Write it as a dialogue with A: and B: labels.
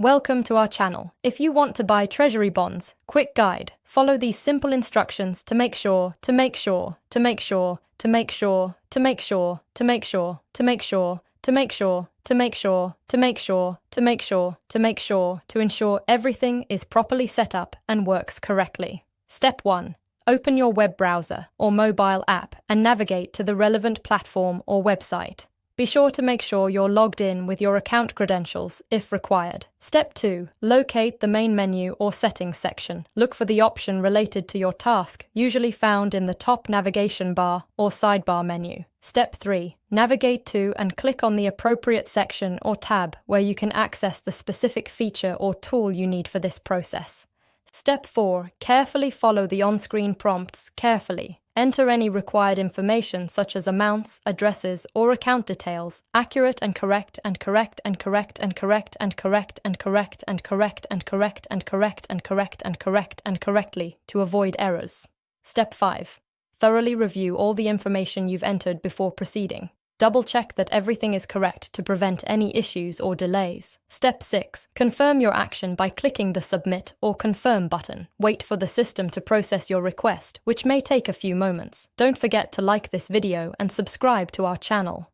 A: Welcome to our channel. If you want to buy Treasury bonds, quick guide. Follow these simple instructions to make sure to ensure everything is properly set up and works correctly. Step 1. Open your web browser or mobile app and navigate to the relevant platform or website. Be sure to make sure you're logged in with your account credentials if required. Step 2. Locate the main menu or settings section. Look for the option related to your task, usually found in the top navigation bar or sidebar menu. Step 3. Navigate to and click on the appropriate section or tab where you can access the specific feature or tool you need for this process. Step 4. Carefully follow the on-screen prompts carefully. Enter any required information such as amounts, addresses, or account details, accurate and correct and correct and correct and correct and correct and correct and correct and correct and correct and correct and correct and correctly to avoid errors. Step 5. Thoroughly review all the information you've entered before proceeding. Double-check that everything is correct to prevent any issues or delays. Step 6. Confirm your action by clicking the Submit or Confirm button. Wait for the system to process your request, which may take a few moments. Don't forget to like this video and subscribe to our channel.